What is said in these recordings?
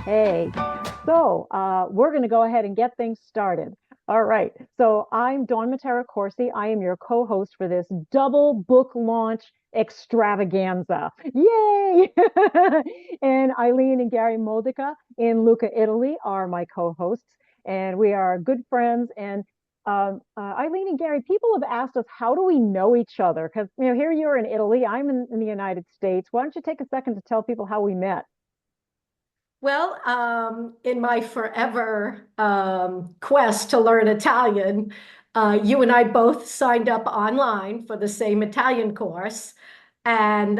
Hey, so we're going to go ahead and get things started. All right. So I'm Dawn Mattera Corsi. I am your co-host for this double book launch extravaganza. Yay! And Ilene and Gary Modica in Lucca, Italy are my co-hosts, and we are good friends. And Ilene and Gary, people have asked us, how do we know each other? Because here you're in Italy, I'm in the United States. Why don't you take a second to tell people how we met? Well, in my forever quest to learn Italian, you and I both signed up online for the same Italian course, and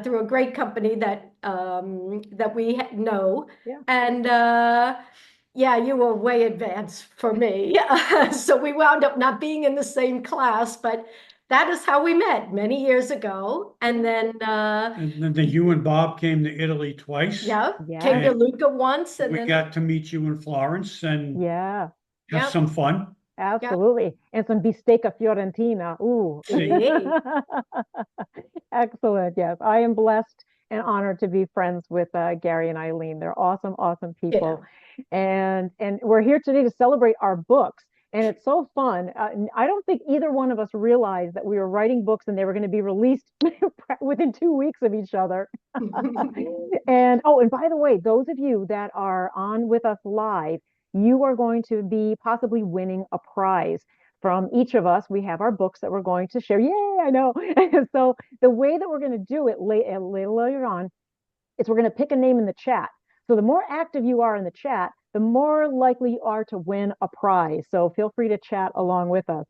through a great company that we know. Yeah. And yeah, you were way advanced for me, so we wound up not being in the same class, but that is how we met many years ago. And then And then you and Bob came to Italy twice, yeah, came Yeah. to and Lucca once, and we then got to meet you in Florence and Yeah. have yep. some fun. Absolutely. And some bistecca fiorentina. Ooh. See, Hey, Excellent. Yes. I am blessed and honored to be friends with Gary and Eileen. They're awesome, awesome yeah. people. And we're here today to celebrate our books. And it's so fun. I don't think either one of us realized that we were writing books and they were going to be released within 2 weeks of each other. And oh, and by the way, those of you that are on with us live, you are going to be possibly winning a prize from each of us. We have our books that we're going to share. Yay, I know. So the way that we're going to do it later on is we're going to pick a name in the chat. So the more active you are in the chat, the more likely you are to win a prize. So feel free to chat along with us.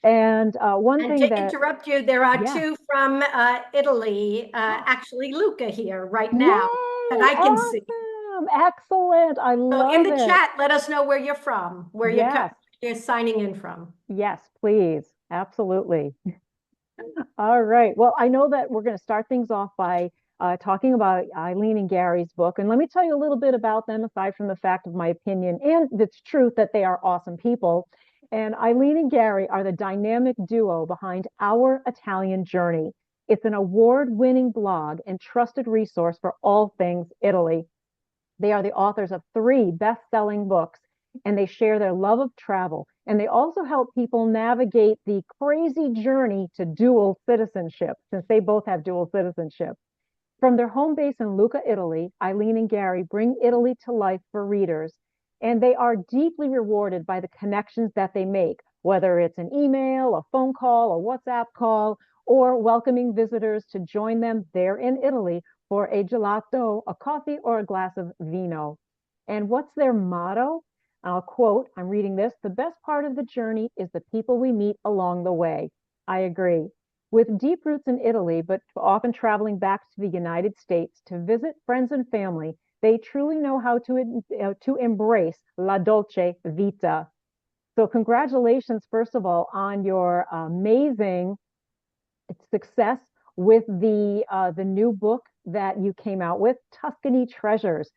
And one And thing to that, interrupt you, there are yeah, two from Italy, actually Luca here right now that yay, I can see. awesome, excellent. I So in love the it. chat, let us know where you're from, where Yes, you're signing in from. yes, please. Absolutely. All right. Well, I know that we're going to start things off by talking about Eileen and Gary's book. And let me tell you a little bit about them, aside from the fact of my opinion and it's truth that they are awesome people. And Eileen and Gary are the dynamic duo behind Our Italian Journey. It's an award-winning blog and trusted resource for all things Italy. They are the authors of three best-selling books, and they share their love of travel. And they also help people navigate the crazy journey to dual citizenship, since they both have dual citizenship. From their home base in Lucca, Italy, Eileen and Gary bring Italy to life for readers, and they are deeply rewarded by the connections that they make, whether it's an email, a phone call, a WhatsApp call, or welcoming visitors to join them there in Italy for a gelato, a coffee, or a glass of vino. And what's their motto? I'll quote, I'm reading this, the best part of the journey is the people we meet along the way. I agree. With deep roots in Italy, but often traveling back to the United States to visit friends and family, they truly know how to embrace la dolce vita. So congratulations, first of all, on your amazing success with the new book that you came out with, Tuscany Treasures.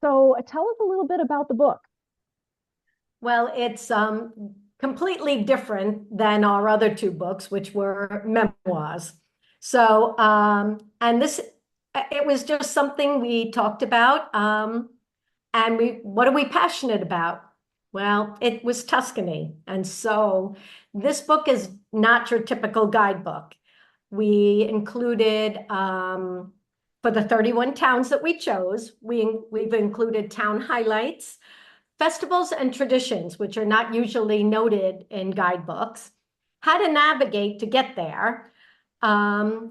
So tell us a little bit about the book. Well, it's completely different than our other two books, which were memoirs. So, and this, it was just something we talked about. And what are we passionate about? Well, it was Tuscany. And so this book is not your typical guidebook. We included, for the 31 towns that we chose, we've included town highlights, festivals and traditions, which are not usually noted in guidebooks, how to navigate to get there.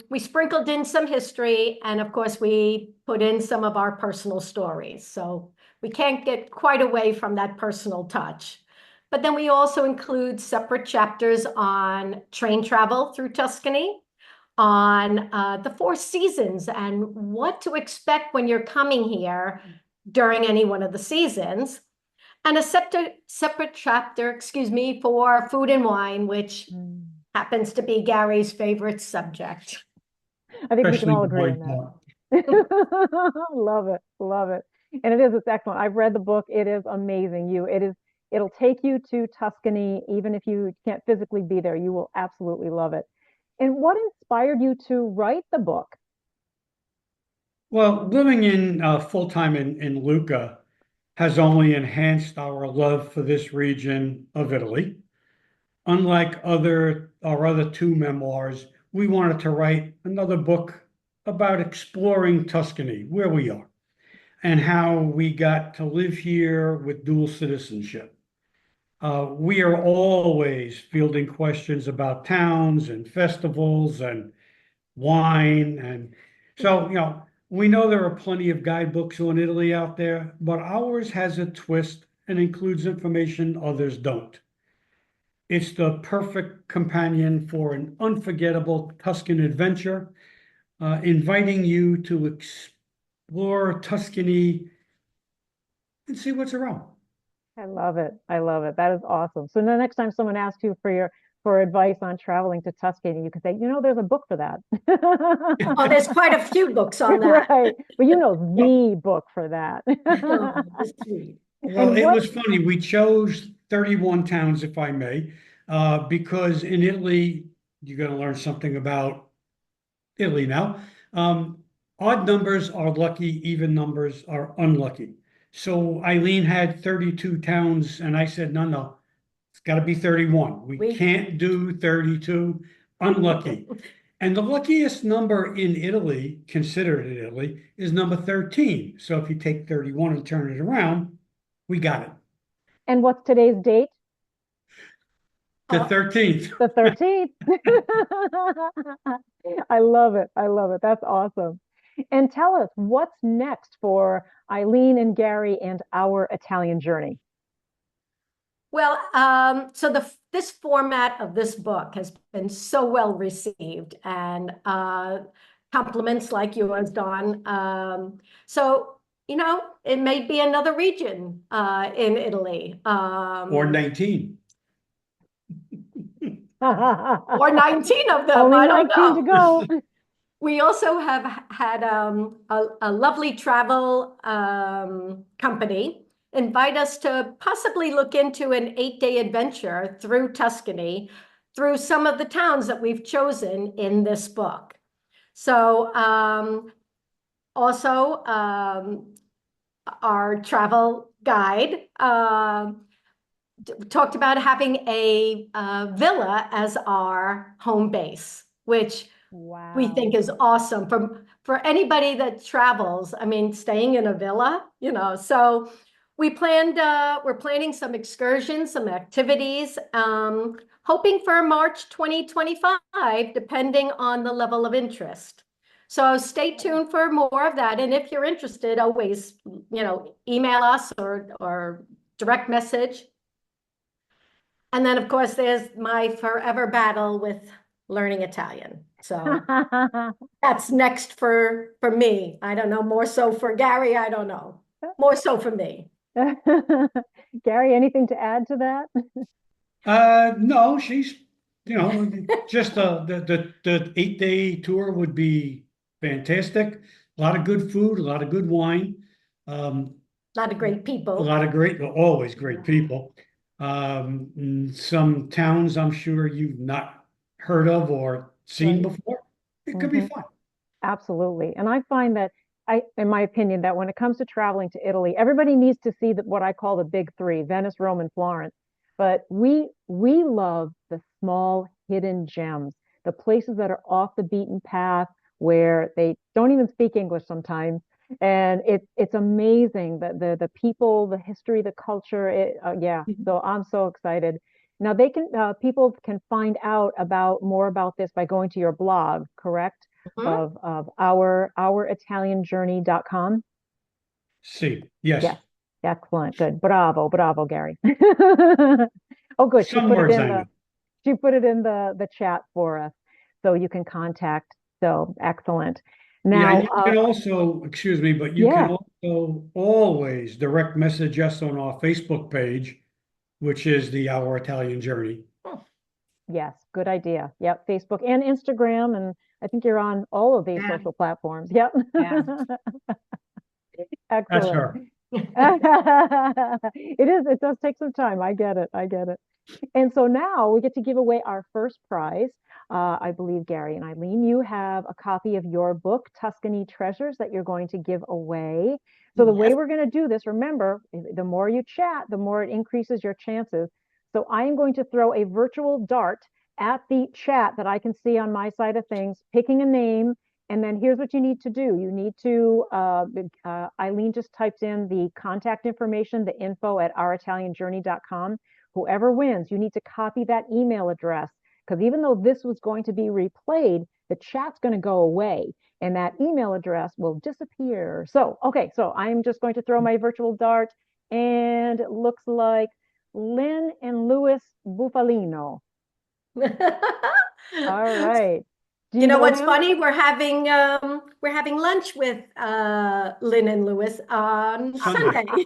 We sprinkled in some history, and of course, we put in some of our personal stories. So we can't get quite away from that personal touch. But then we also include separate chapters on train travel through Tuscany, on the four seasons and what to expect when you're coming here during any one of the seasons, and a separate chapter, excuse me, for food and wine, which Mm. happens to be Gary's favorite subject. I think we can especially all the agree on white that. part. Love it, love it. And it's excellent. I've read the book. It is amazing. It'll take you to Tuscany, even if you can't physically be there. You will absolutely love it. And what inspired you to write the book? Well, living in full time in Lucca, has only enhanced our love for this region of Italy. Unlike our other two memoirs, we wanted to write another book about exploring Tuscany, where we are, and how we got to live here with dual citizenship. We are always fielding questions about towns and festivals and wine. And so, we know there are plenty of guidebooks on Italy out there, but ours has a twist and includes information others don't. It's the perfect companion for an unforgettable Tuscan adventure, inviting you to explore Tuscany and see what's around. I love it. I love it. That is awesome. So the next time someone asks you for advice on traveling to Tuscany, you can say, there's a book for that. Oh, there's quite a few books on that. Right. But the book for that. Oh, that's sweet. Well, it was funny. We chose 31 towns, if I may, because in Italy, you're going to learn something about Italy now. Odd numbers are lucky, even numbers are unlucky. So Ilene had 32 towns, and I said, no, it's got to be 31. We can't do 32. Unlucky. And the luckiest number in Italy, considered in Italy, is number 13. So if you take 31 and turn it around, we got it. And what's today's date? The 13th. The 13th. I love it. I love it. That's awesome. And tell us what's next for Ilene and Gary and our Italian journey. Well, so this format of this book has been so well received, and compliments like yours, Dawn. So, it may be another region in Italy. Or 19. Or 19 of them. Only I don't 19 know. to go. We also have had a lovely travel company invite us to possibly look into an 8-day adventure through Tuscany, through some of the towns that we've chosen in this book. So also our travel guide talked about having a villa as our home base, which we think is awesome for anybody that travels. I mean, staying in a villa, so we're planning some excursions, some activities, hoping for March 2025, depending on the level of interest. So stay tuned for more of that. And if you're interested, always, email us or direct message. And then, of course, there's my forever battle with learning Italian. So that's next for me. I don't know, more so for Gary. I don't know. More so for me. Gary, anything to add to that? No, she's, just the 8-day tour would be fantastic. A lot of good food, a lot of good wine. A lot of great people. Always great people. Some towns I'm sure you've not heard of or seen before. It could be fun. Absolutely. And I find that in my opinion, that when it comes to traveling to Italy, everybody needs to see what I call the big three: Venice, Rome, and Florence. But we love the small hidden gems, the places that are off the beaten path where they don't even speak English sometimes. And it's amazing that the people, the history, the culture. So I'm so excited. Now people can find out more about this by going to your blog, correct? Of our italianjourney.com. See, yes. Excellent, good, bravo, Gary. Oh, good. She put it in the chat for us, so you can contact. So excellent. Now, you can also, excuse me, but you can also always direct message us on our Facebook page, which is the Our Italian Journey. Yes, good idea. Yep, Facebook and Instagram, and I think you're on all of these social platforms. Yep. Yeah. Excellent. That's her. It does take some time. I get it. And so now we get to give away our first prize. I believe, Gary and Ilene, you have a copy of your book, Tuscany Treasures, that you're going to give away. So the way Yes. we're going to do this, remember, the more you chat, the more it increases your chances. So I am going to throw a virtual dart at the chat that I can see on my side of things, picking a name. And then here's what you need to do. You need to, Ilene just typed in the contact information, the info at ouritalianjourney.com. Whoever wins, you need to copy that email address, because even though this was going to be replayed, the chat's going to go away and that email address will disappear. So, okay, so I'm just going to throw my virtual dart, and it looks like Lynn and Louis Bufalino. All right. Do You you know know what's him? funny? We're having lunch with Lynn and Louis on Sunday. Sunday.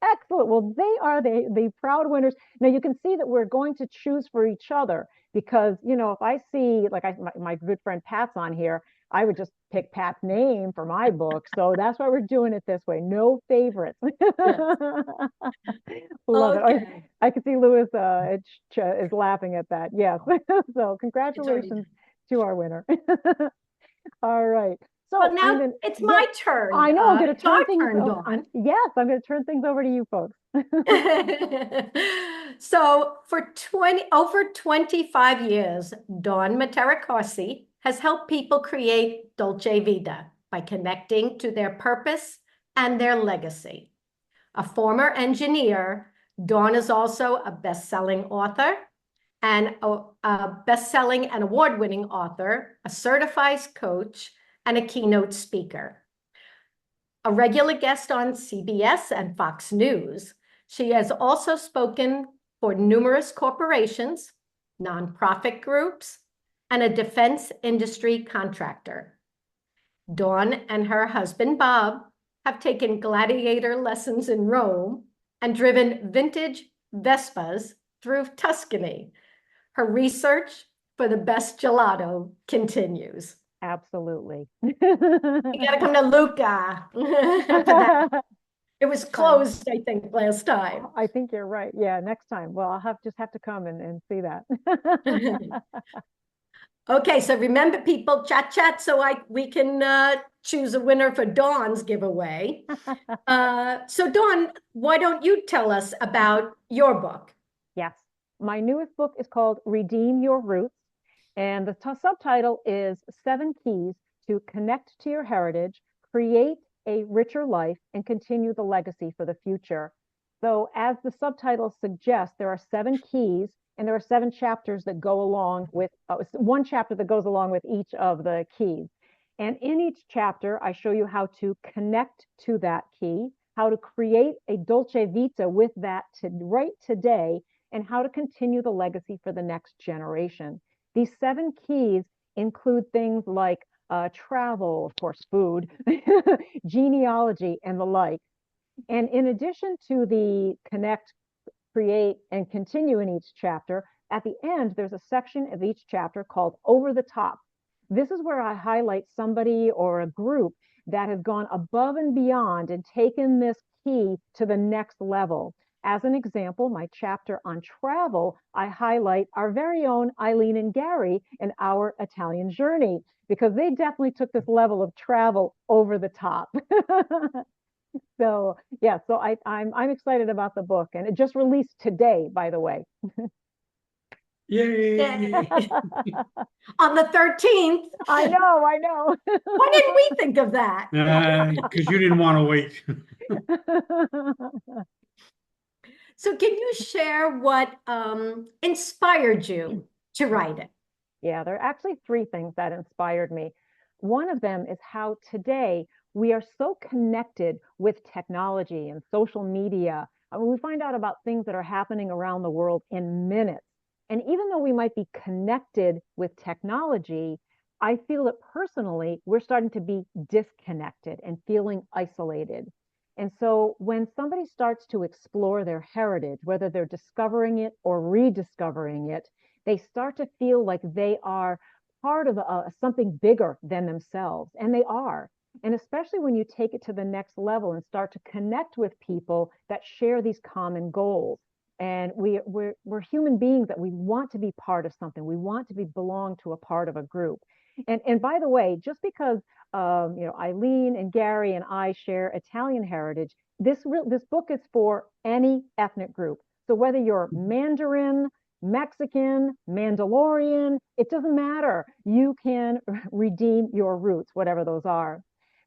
Excellent. Well, they are the proud winners. Now you can see that we're going to choose for each other, because, if I see, like, my good friend Pat's on here, I would just pick Pat's name for my book. So that's why we're doing it this way. No favorites. Yes. Love it. Okay. I can see Louis is laughing at that. Yes. So It's already congratulations done. to our winner. All right. Well, So now it's my turn. I know I'm going to It's our turn things turn, over. Dawn. Yes, I'm going to turn things over to you folks. So for over 25 years, Dawn Mattera Corsi has helped people create Dolce Vita by connecting to their purpose and their legacy. A former engineer, Dawn is also a best-selling author and a best-selling and award-winning author, a certified coach, and a keynote speaker. A regular guest on CBS and Fox News, she has also spoken for numerous corporations, nonprofit groups, and a defense industry contractor. Dawn and her husband, Bob, have taken gladiator lessons in Rome and driven vintage Vespas through Tuscany. Her research for the best gelato continues. Absolutely. You got to come to Lucca for that. It was closed, I think, last time. I think you're right. Yeah, next time. Well, I'll just have to come and see that. Okay, so remember, people, chat so we can choose a winner for Dawn's giveaway. So Dawn, why don't you tell us about your book? Yes. My newest book is called Redeem Your Roots, and the subtitle is 7 Keys to Connect to Your Heritage, Create a Richer Life, and Continue the Legacy for the Future. So, as the subtitle suggests, there are 7 keys, and there are 7 chapters that go along with one chapter that goes along with each of the keys. And in each chapter, I show you how to connect to that key, how to create a Dolce Vita with that right today, and how to continue the legacy for the next generation. These 7 keys include things like travel, of course, food, genealogy, and the like. And in addition to the connect, create, and continue in each chapter, at the end, there's a section of each chapter called Over the Top. This is where I highlight somebody or a group that has gone above and beyond and taken this key to the next level. As an example, my chapter on travel, I highlight our very own Ilene and Gary and Our Italian Journey, because they definitely took this level of travel over the top. So yeah, so I'm excited about the book, and it just released today, by the way. Yay! On the 13th. I know. Why didn't we think of that? Because you didn't want to wait. So can you share what inspired you to write it? Yeah, there are actually 3 things that inspired me. One of them is how today we are so connected with technology and social media. I mean, we find out about things that are happening around the world in minutes. And even though we might be connected with technology, I feel that personally, we're starting to be disconnected and feeling isolated. And so when somebody starts to explore their heritage, whether they're discovering it or rediscovering it, they start to feel like they are part of something bigger than themselves. And they are. And especially when you take it to the next level and start to connect with people that share these common goals. And we're human beings that we want to be part of something. We want to belong to a part of a group. And by the way, just because Ilene and Gary and I share Italian heritage, this book is for any ethnic group. So whether you're Mandarin, Mexican, Mandalorian, it doesn't matter. You can redeem your roots, whatever those are.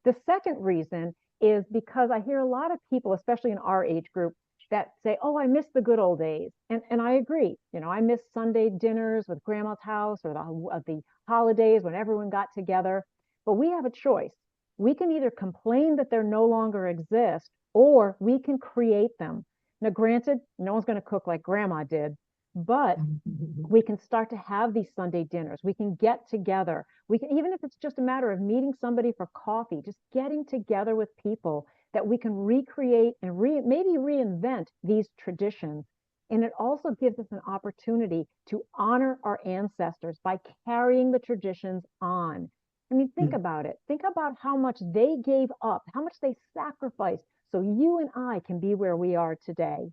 The second reason is because I hear a lot of people, especially in our age group, that say, "Oh, I miss the good old days," and I agree. I miss Sunday dinners with grandma's house, or the holidays when everyone got together. But we have a choice. We can either complain that they no longer exist, or we can create them. Now, granted, no one's going to cook like grandma did, but we can start to have these Sunday dinners. We can get together. We can, even if it's just a matter of meeting somebody for coffee, just getting together with people that we can recreate and maybe reinvent these traditions. And it also gives us an opportunity to honor our ancestors by carrying the traditions on. I mean, think about it. Think about how much they gave up, how much they sacrificed so you and I can be where we are today.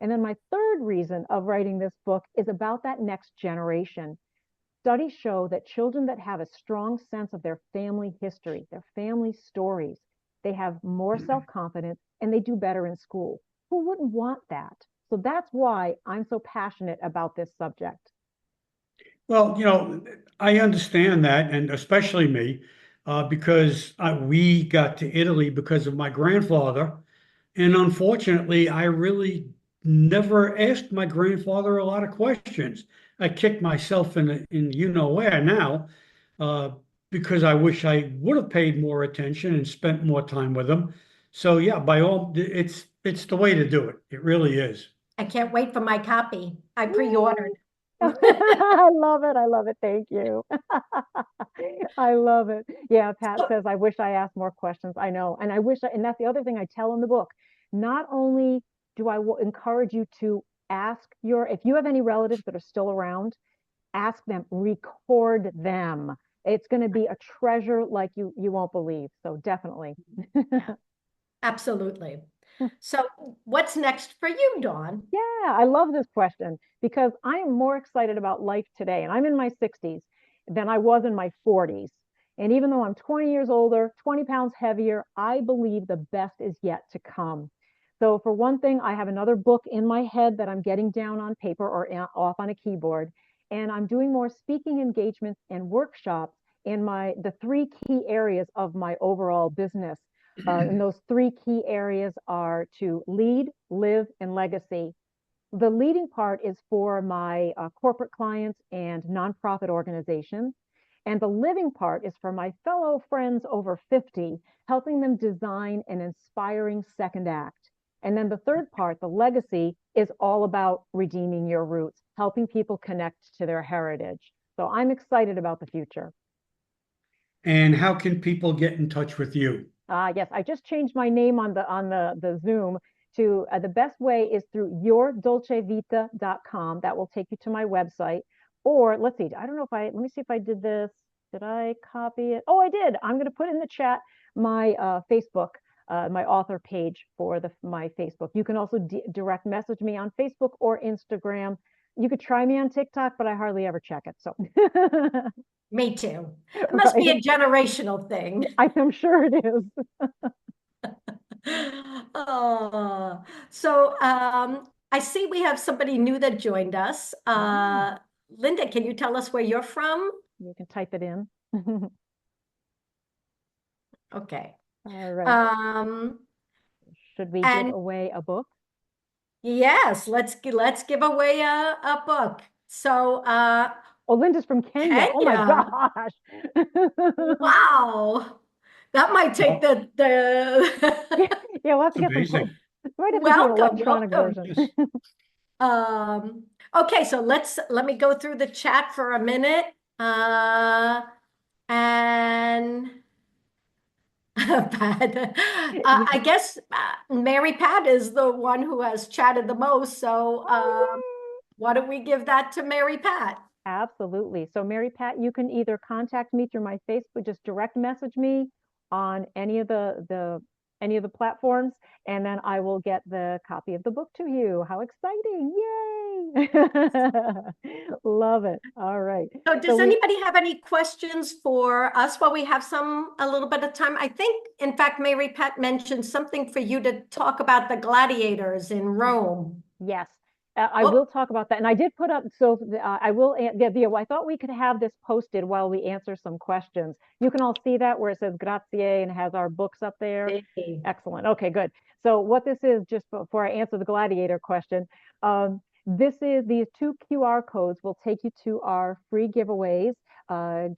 And then my third reason of writing this book is about that next generation. Studies show that children that have a strong sense of their family history, their family stories, they have more self-confidence and they do better in school. Who wouldn't want that? So that's why I'm so passionate about this subject. Well, I understand that, and especially me, because we got to Italy because of my grandfather. And unfortunately, I really never asked my grandfather a lot of questions. I kicked myself in you know where now, uh, because I wish I would have paid more attention and spent more time with him. So yeah, it's the way to do it. It really is. I can't wait for my copy. I pre-ordered. I love it. I love it. Thank you. I love it. Yeah, Pat says, I wish I asked more questions. I know. And and that's the other thing I tell in the book. Not only do I encourage you to if you have any relatives that are still around, ask them, record them. It's going to be a treasure like you won't believe. So definitely. Yeah, absolutely. So what's next for you, Dawn? Yeah, I love this question because I am more excited about life today, and I'm in my 60s than I was in my 40s. And even though I'm 20 years older, 20 pounds heavier, I believe the best is yet to come. So, for one thing, I have another book in my head that I'm getting down on paper or off on a keyboard, and I'm doing more speaking engagements and workshops in the three key areas of my overall business. And those three key areas are to lead, live, and legacy. The leading part is for my corporate clients and nonprofit organizations. And the living part is for my fellow friends over 50, helping them design an inspiring second act. And then the third part, the legacy, is all about redeeming your roots, helping people connect to their heritage. So I'm excited about the future. And how can people get in touch with you? Yes, I just changed my name on the Zoom to the best way is through yourdolcevita.com. That will take you to my website. Or let's see, I don't know if let me see if I did this. Did I copy it? Oh, I did. I'm going to put in the chat my Facebook, my author page for my Facebook. You can also direct message me on Facebook or Instagram. You could try me on TikTok, but I hardly ever check it. So Me too. It must be a generational thing. I'm sure it is. So I see we have somebody new that joined us. Linda, can you tell us where you're from? You can type it in. Okay. All right. Should we give away a book? Yes, let's give away a book. So oh, Linda's from Kenya. Oh my gosh. Wow. That might take the yeah, we'll have to get some books. Might have to do an electronic version. Okay, so let me go through the chat for a minute. And Pat, I guess Mary Pat is the one who has chatted the most. So why don't we give that to Mary Pat? Absolutely. So Mary Pat, you can either contact me through my Facebook, just direct message me on any of any of the platforms, and then I will get the copy of the book to you. How exciting! Yay! Love it. All right. So does anybody have any questions for us while we have a little bit of time? I think, in fact, Mary Pat mentioned something for you to talk about the gladiators in Rome. Yes. I will talk about that. And I did put up, so I will, I thought we could have this posted while we answer some questions. You can all see that where it says grazie and has our books up there. Hey. Excellent. Okay, good. So what this is, just before I answer the gladiator question, these 2 QR codes will take you to our free giveaways.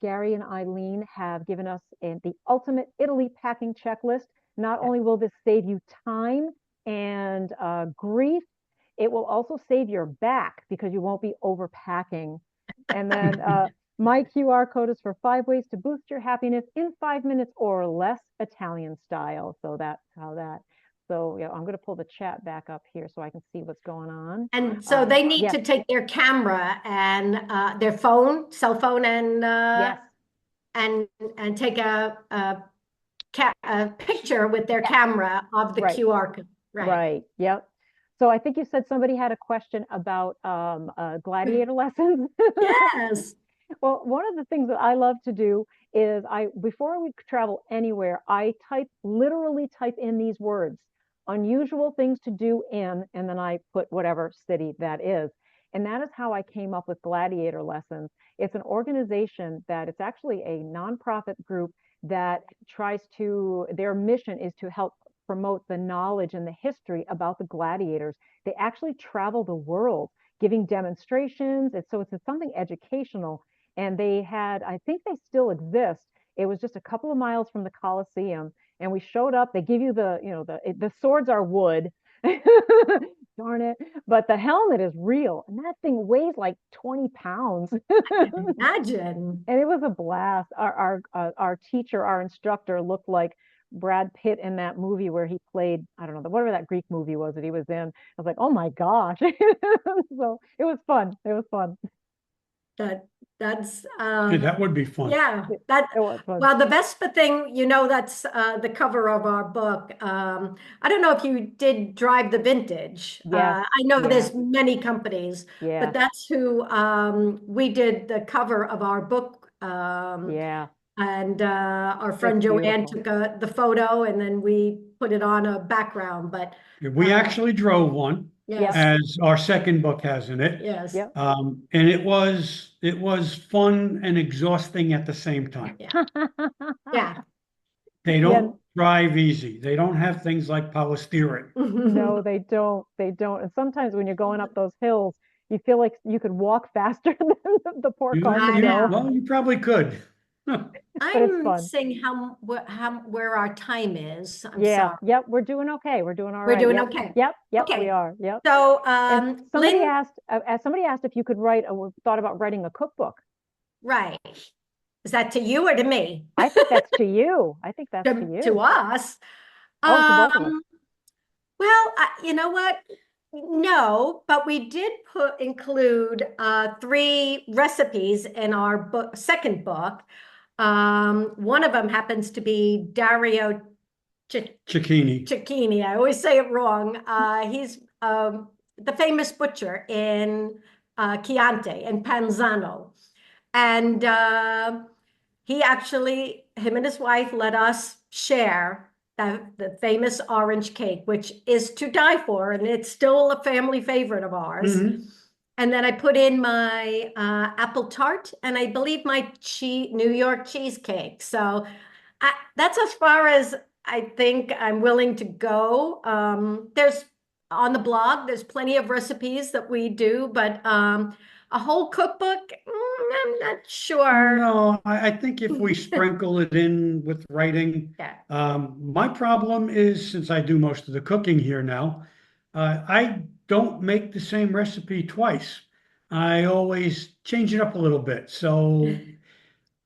Gary and Ilene have given us the ultimate Italy packing checklist. Not only will this save you time and grief, it will also save your back because you won't be overpacking. And then my QR code is for 5 ways to boost your happiness in 5 minutes or less, Italian style. So that's how that. So yeah, I'm going to pull the chat back up here so I can see what's going on. And so they need to take their camera and their phone, cell phone, and yes, and take a picture with their camera of the QR code. Right. Yep. So I think you said somebody had a question about gladiator lessons. Yes. Well, one of the things that I love to do is before we travel anywhere, I literally type in these words, unusual things to do in, and then I put whatever city that is. And that is how I came up with Gladiator Lessons. It's an organization it's actually a nonprofit group that their mission is to help promote the knowledge and the history about the gladiators. They actually travel the world giving demonstrations. So it's something educational. And I think they still exist. It was just a couple of miles from the Colosseum. And we showed up, they give you the swords are wood. Darn it. But the helmet is real. And that thing weighs like 20 pounds. I can imagine. And it was a blast. Our teacher, our instructor looked like Brad Pitt in that movie where he played, I don't know, whatever that Greek movie was that he was in. I was like, oh my gosh. So it was fun. It was fun. That's that would be fun. Yeah, it was fun. Well, the Vespa thing, that's the cover of our book. I don't know if you did Drive the Vintage. Yes. I know there's many companies, but that's who we did the cover of our book. And our friend Joanne took the photo, and then we put it on a background. But we actually drove one. Yes. As our second book has in it. Yes. Yep. And it was fun and exhausting at the same time. Yeah. They don't drive easy. They don't have things like polystyrene. No, they don't. They don't. And sometimes when you're going up those hills, you feel like you could walk faster than the poor car can go. Well, you probably could. I'm seeing where our time is. I'm sorry. Yep, we're doing okay. We're doing all right. We're doing okay. Yep, Okay. we are. Yep. So somebody asked if you could thought about writing a cookbook. Right. Is that to you or to me? I think that's to you. I think that's to you. To us. To both of us. Well, you know what? No, but we did include 3 recipes in our second book. One of them happens to be Dario Cecchini. I always say it wrong. He's the famous butcher in Chianti in Panzano. And him and his wife let us share the famous orange cake, which is to die for, and it's still a family favorite of ours. Mm-hmm. And then I put in my apple tart, and I believe my New York cheesecake. So that's as far as I think I'm willing to go. There's on the blog, there's plenty of recipes that we do, but a whole cookbook, I'm not sure. No, I think if we sprinkle it in with writing, my problem is, since I do most of the cooking here now, I don't make the same recipe twice. I always change it up a little bit. So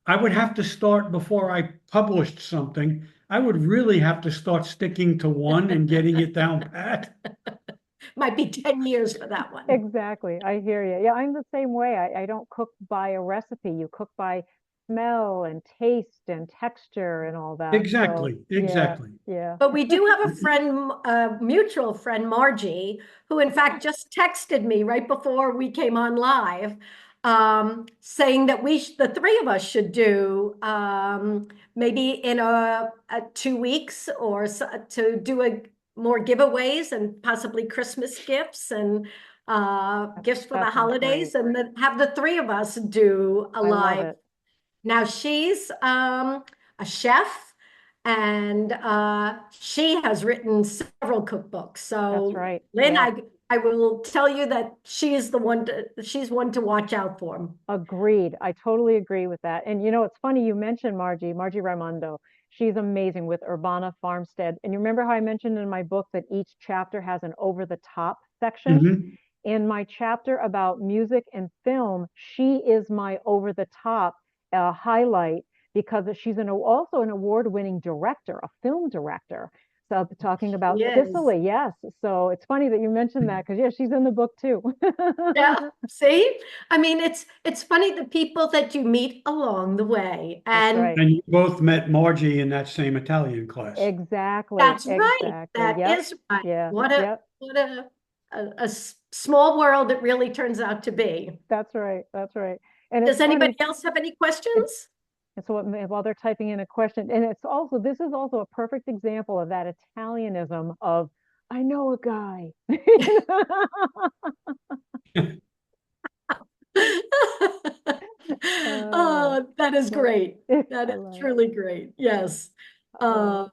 I would have to start before I published something. I would really have to start sticking to one and getting it down pat. Might be 10 years for that one. Exactly. I hear you. Yeah, I'm the same way. I don't cook by a recipe. You cook by smell and taste and texture and all that. So, Exactly, yeah, exactly. yeah. But we do have a friend, a mutual friend, Margie, who in fact just texted me right before we came on live, saying that the three of us should do maybe in a 2 weeks or so, to do more giveaways and possibly Christmas gifts and gifts for the That sounds holidays, great. and then have the three of us do a I love live. it. Now she's a chef, and she has written several cookbooks. That's So right. Lynn, Yeah. I will tell you that she's one to watch out for. Agreed. I totally agree with that. And it's funny you mentioned Margie Raimondo. She's amazing with Urbana Farmstead. And you remember how I mentioned in my book that each chapter has an over the top section? Mhm. In my chapter about music and film, she is my over the top highlight because she's also an award-winning director, a film director. So talking about Yes. Sicily, yes. So it's funny that you mentioned that because yeah, she's in the book too. Yeah. See, I mean, it's funny the people that you meet along the way, That's and right. And you both met Margie in that same Italian class. Exactly. that's right. Exactly. That Yep. is right. Yeah. What Yep. a small world it really turns out to be. That's right. That's right. And it's Does anybody funny. else have any It, questions? and so while they're typing in a question, and this is also a perfect example of that Italianism of, I know a guy. Uh, Oh, that is but great. That I is love it. truly great. Yes. Oh,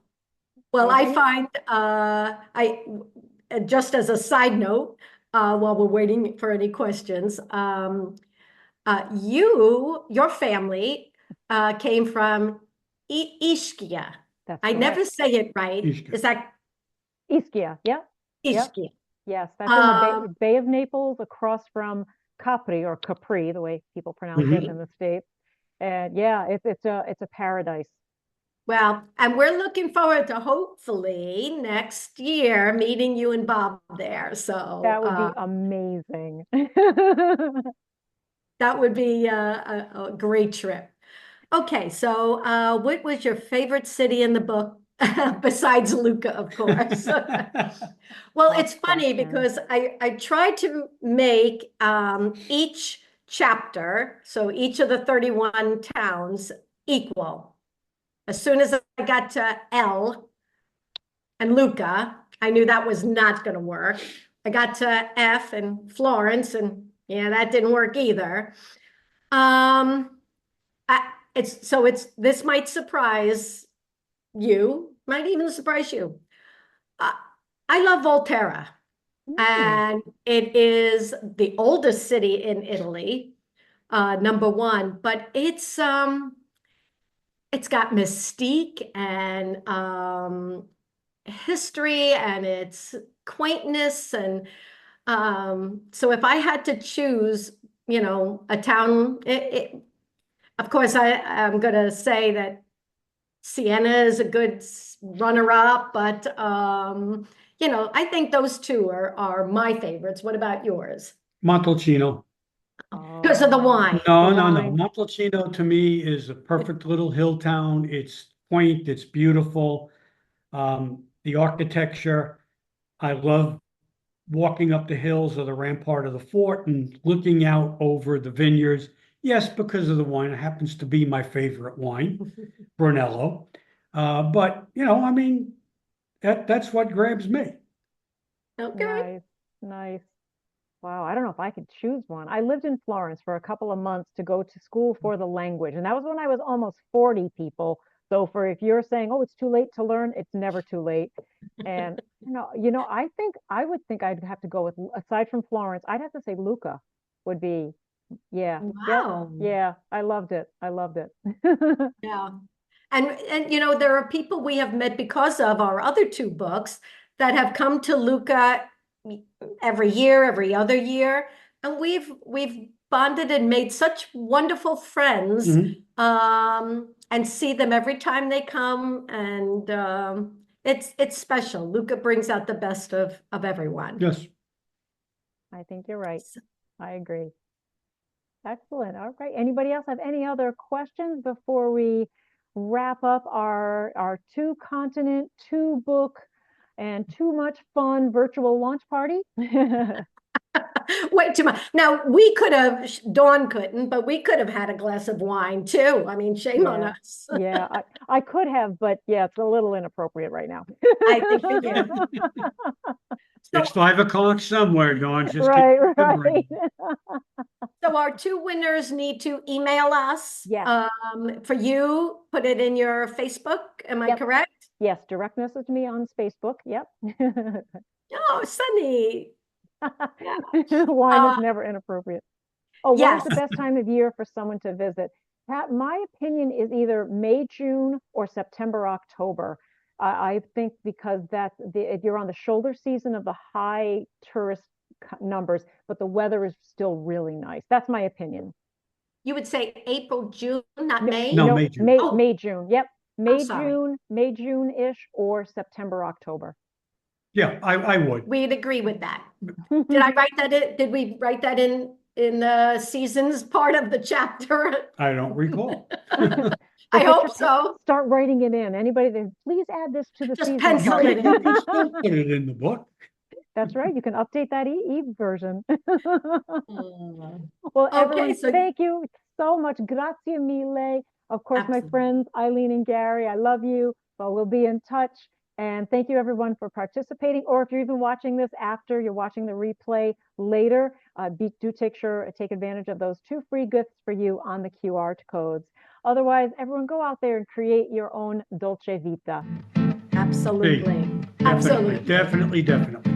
Well, I anything? find I just as a side note, while we're waiting for any questions, your family came from Ischia. That's I never correct. say it right. Ishka. Is that Ischia. Yep. Yep. Ischia? Yes. That's in the Um, Bay of Naples across from Capri or Capri, the way people pronounce it Mhm. in the States. And yeah, it's a paradise. Well, and we're looking forward to hopefully next year meeting you and Bob there. So That would be amazing. that would be a great trip. Okay, so what was your favorite city in the book besides Luca, of course? Well, Tough it's funny question. because I tried to make each chapter, so each of the 31 towns, equal. As soon as I got to L and Luca, I knew that was not going to work. I got to F and Florence, and yeah, that didn't work either. Um, it's this might surprise you, might even surprise you. Uh, I love Volterra, Mm, and it is the oldest city in Italy, number one, but it's got mystique and history and its quaintness. And so if I had to choose, a town, of course, I'm going to say that Siena is a good runner-up, but I think those two are my favorites. What about yours? Montalcino. Because of the oh, wine. the No. wine. Montalcino to me is a perfect little hill town. It's quaint, it's beautiful. The architecture, I love walking up the hills of the rampart of the fort and looking out over the vineyards. Yes, because of the wine. It happens to be my favorite wine, Brunello. But I mean, that's what grabs me. Okay. Nice, nice. Wow, I don't know if I could choose one. I lived in Florence for a couple of months to go to school for the language, and that was when I was almost 40 people. So for if you're saying, "Oh, it's too late to learn," it's never too late. And I would think I'd have to go with aside from Florence, I'd have to say Luca would be, yeah, yep, Wow. yeah. I loved it. I loved it. Yeah. And there are people we have met because of our other two books that have come to Luca every year, every other year, and we've bonded and made such wonderful friends, Mhm. and see them every time they come, and it's special. Luca brings out the best of everyone. Yes. I think you're right. I agree. Excellent. All right. Anybody else have any other questions before we wrap up our two continent, two book, and too much fun virtual launch party? Way too much. Now, we could have, Dawn couldn't, but we could have had a glass of wine too. I mean, shame on Yeah. us. Yeah, I could have, but yeah, it's a little inappropriate right now. I think we do. So, It's 5 o'clock somewhere, Dawn. Just keep Right, remembering. right. so our two winners need to email us. Yes. For you, put it in your Facebook. Am I Yep. correct? Yes, direct message me on Facebook. Yep. Oh, Sunny. Wine is never inappropriate. Oh, when is Yes. the best time of year for someone to visit? Pat, my opinion is either May, June, or September, October. I think because you're on the shoulder season of the high tourist numbers, but the weather is still really nice. That's my opinion. You would say April, June, not May? No, No, May, June. May, Oh. May, June. Yep. May, sorry. June, May, June-ish, or September, October. Yeah, I would. We'd agree with that. Did I write that in? Did we write that in the seasons part of the chapter? I don't recall. I hope so. Start writing it in. Anybody that please add this to the Just season pencil part. it in. You can still put it in the book. That's right. You can update that e-version. Mm. Well, Okay, everyone, so- thank you so much. Grazie mille. Of course, my Absolutely. friends, Ilene and Gary, I love you. But we'll be in touch. And thank you, everyone, for participating. Or if you're even watching this after you're watching the replay later, do take advantage of those 2 free gifts for you on the QR codes. Otherwise, everyone go out there and create your own Dolce Vita. Absolutely. Definitely, Absolutely. definitely.